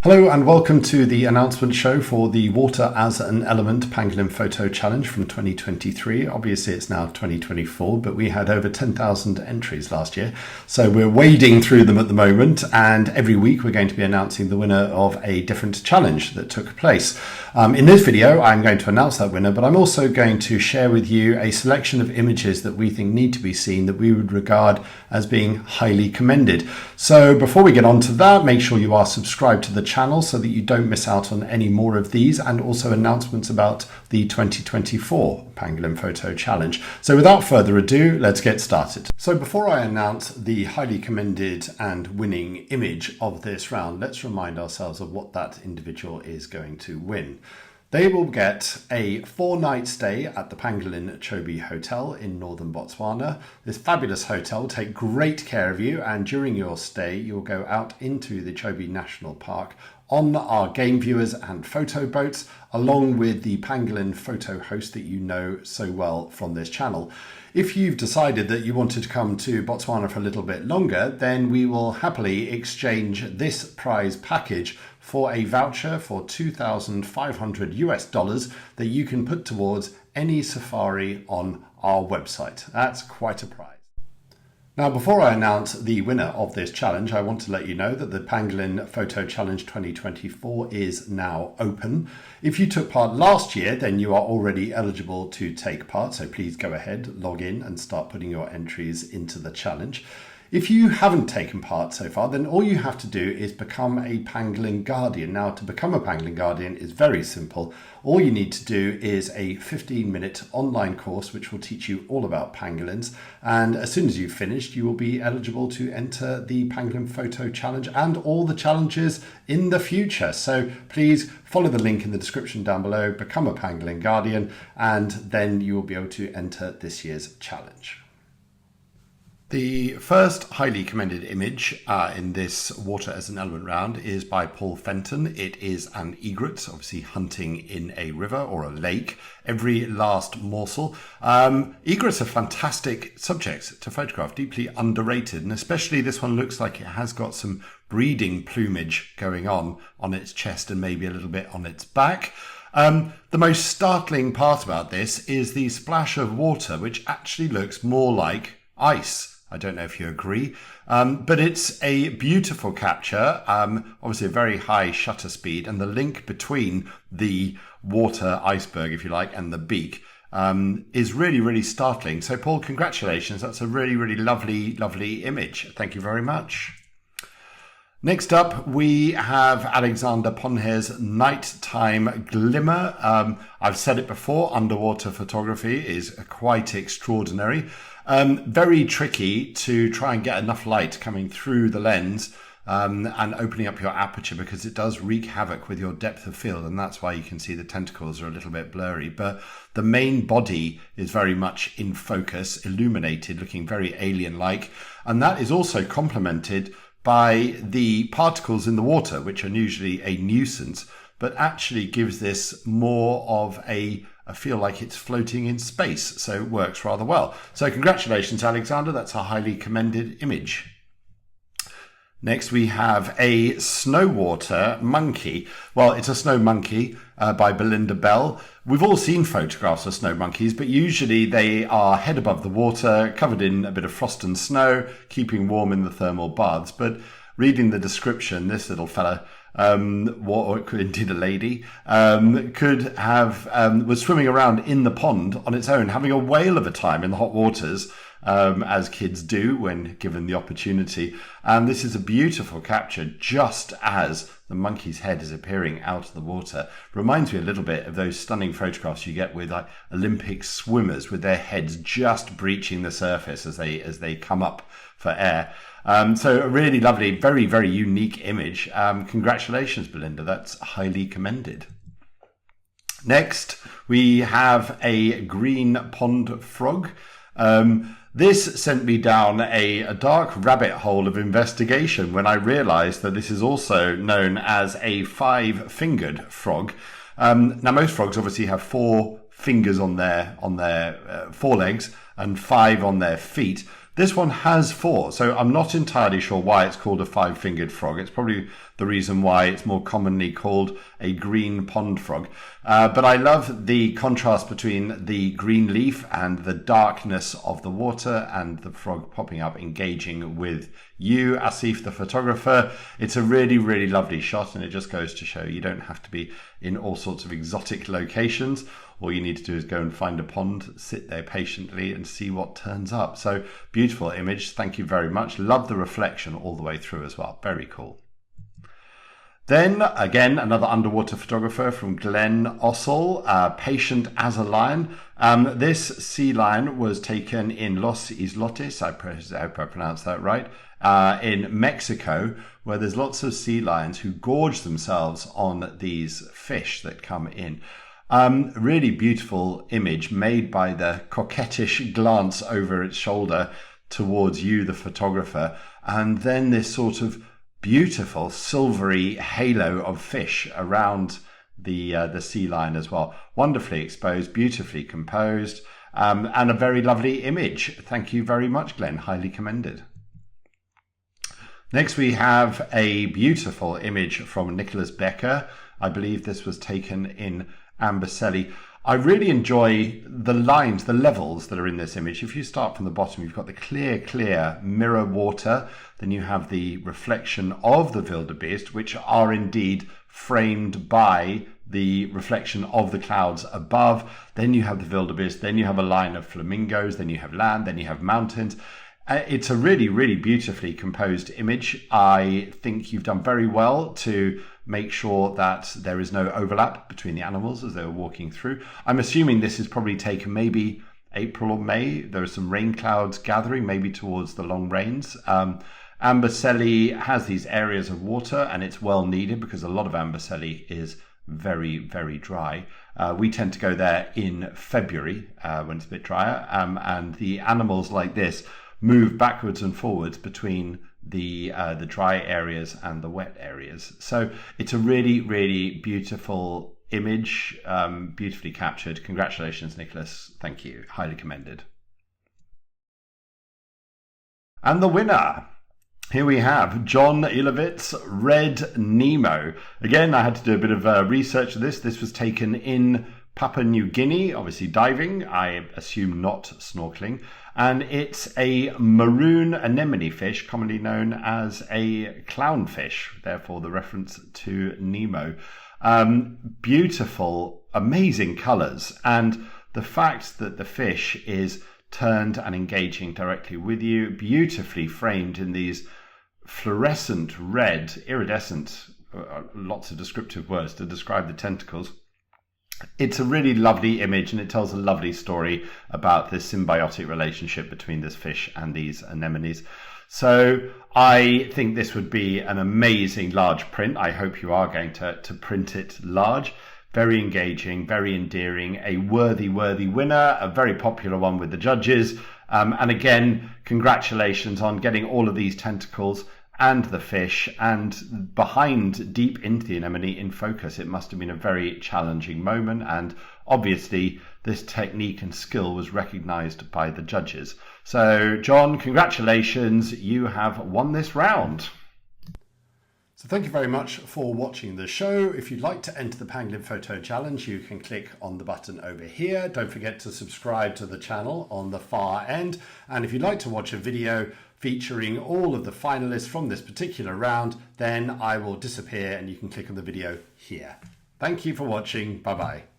Hello and welcome to the announcement show for the Water as an Element Pangolin Photo Challenge from 2023. Obviously it's now 2024, but we had over 10,000 entries last year. So we're wading through them at the moment, and every week we're going to be announcing the winner of a different challenge that took place. In this video, I'm going to announce that winner, but I'm also going to share with you a selection of images that we think need to be seen that we would regard as being highly commended. So before we get on to that, make sure you are subscribed to the channel so that you don't miss out on any more of these, and also announcements about the 2024 Pangolin Photo Challenge. So without further ado, let's get started. So before I announce the highly commended and winning image of this round, let's remind ourselves of what that individual is going to win. They will get a 4-night stay at the Pangolin Chobe Hotel in northern Botswana. This fabulous hotel will take great care of you, and during your stay you'll go out into the Chobe National Park on our game viewers and photo boats, along with the Pangolin photo host that you know so well from this channel. If you've decided that you wanted to come to Botswana for a little bit longer, then we will happily exchange this prize package for a voucher for $2,500 that you can put towards any safari on our website. That's quite a prize. Now, before I announce the winner of this challenge, I want to let you know that the Pangolin Photo Challenge 2024 is now open. If you took part last year, then you are already eligible to take part. So please go ahead, log in and start putting your entries into the challenge. If you haven't taken part so far, then all you have to do is become a Pangolin Guardian. Now, to become a Pangolin Guardian is very simple. All you need to do is a 15-minute online course which will teach you all about pangolins. And as soon as you've finished, you will be eligible to enter the Pangolin Photo Challenge and all the challenges in the future. So please follow the link in the description down below, become a Pangolin Guardian, and then you will be able to enter this year's challenge. The first highly commended image in this Water as an Element round is by Paul Fenton. It is an egret, obviously hunting in a river or a lake, every last morsel. Egrets are fantastic subjects to photograph, deeply underrated, and especially this one looks like it has got some breeding plumage going on its chest and maybe a little bit on its back. The most startling part about this is the splash of water, which actually looks more like ice. I don't know if you agree, but it's a beautiful capture, obviously a very high shutter speed, and the link between the water iceberg, if you like, and the beak is really, really startling. So Paul, congratulations. That's a really, really lovely, lovely image. Thank you very much. Next up, we have Alexander Ponher's Nighttime Glimmer. I've said it before, underwater photography is quite extraordinary. Very tricky to try and get enough light coming through the lens and opening up your aperture, because it does wreak havoc with your depth of field, and that's why you can see the tentacles are a little bit blurry. But the main body is very much in focus, illuminated, looking very alien-like, and that is also complemented by the particles in the water, which are usually a nuisance, but actually gives this more of I feel like it's floating in space, so it works rather well. So congratulations, Alexander. That's a highly commended image. Next, we have a snowwater monkey. Well, it's a snow monkey by Belinda Bell. We've all seen photographs of snow monkeys, but usually they are head above the water, covered in a bit of frost and snow, keeping warm in the thermal baths. But reading the description, this little fella, or it could indeed a lady, was swimming around in the pond on its own, having a whale of a time in the hot waters, as kids do when given the opportunity. And this is a beautiful capture just as the monkey's head is appearing out of the water. Reminds me a little bit of those stunning photographs you get with like Olympic swimmers with their heads just breaching the surface as they come up for air. So a really lovely, very, very unique image. Congratulations, Belinda. That's highly commended. Next, we have a green pond frog. This sent me down a dark rabbit hole of investigation when I realized that this is also known as a 5-fingered frog. Now, most frogs obviously have 4 fingers on their forelegs and 5 on their feet. This one has 4, so I'm not entirely sure why it's called a 5-fingered frog. It's probably the reason why it's more commonly called a green pond frog. But I love the contrast between the green leaf and the darkness of the water and the frog popping up, engaging with you, Asif, the photographer. It's a really, really lovely shot, and it just goes to show you don't have to be in all sorts of exotic locations. All you need to do is go and find a pond, sit there patiently and see what turns up. So beautiful image. Thank you very much. Love the reflection all the way through as well. Very cool. Then again, another underwater photographer from Glenn Ossel, Patient as a Lion. This sea lion was taken in Los Islotes, I hope I pronounced that right, in Mexico, where there's lots of sea lions who gorge themselves on these fish that come in. Really beautiful image made by the coquettish glance over its shoulder towards you, the photographer, and then this sort of beautiful silvery halo of fish around the sea lion as well. Wonderfully exposed, beautifully composed, and a very lovely image. Thank you very much, Glenn. Highly commended. Next, we have a beautiful image from Nicholas Becker. I believe this was taken in Amboseli. I really enjoy the lines, the levels that are in this image. If you start from the bottom, you've got the clear mirror water. Then you have the reflection of the wildebeest, which are indeed framed by the reflection of the clouds above. Then you have the wildebeest. Then you have a line of flamingos. Then you have land. Then you have mountains. It's a really, really beautifully composed image. I think you've done very well to make sure that there is no overlap between the animals as they were walking through. I'm assuming this is probably taken maybe April or May. There are some rain clouds gathering, maybe towards the long rains. Amboseli has these areas of water, and it's well needed because a lot of Amboseli is very, very dry. We tend to go there in February when it's a bit drier, and the animals like this move backwards and forwards between the dry areas and the wet areas. So it's a really, really beautiful image, beautifully captured. Congratulations, Nicholas. Thank you. Highly commended. And the winner. Here we have John Ilovitz, Red Nemo. Again, I had to do a bit of research of this. This was taken in Papua New Guinea, obviously diving, I assume not snorkeling. And it's a maroon anemone fish, commonly known as a clownfish, therefore the reference to Nemo. Beautiful, amazing colours, and the fact that the fish is turned and engaging directly with you, beautifully framed in these fluorescent red, iridescent, lots of descriptive words to describe the tentacles. It's a really lovely image, and it tells a lovely story about this symbiotic relationship between this fish and these anemones. So I think this would be an amazing large print. I hope you are going to print it large. Very engaging, very endearing, a worthy winner, a very popular one with the judges. And again, congratulations on getting all of these tentacles and the fish and behind deep into the anemone in focus. It must have been a very challenging moment, and obviously this technique and skill was recognized by the judges. So John, congratulations, you have won this round. So thank you very much for watching the show. If you'd like to enter the Pangolin Photo Challenge, you can click on the button over here. Don't forget to subscribe to the channel on the far end. And if you'd like to watch a video featuring all of the finalists from this particular round, then I will disappear and you can click on the video here. Thank you for watching. Bye-bye.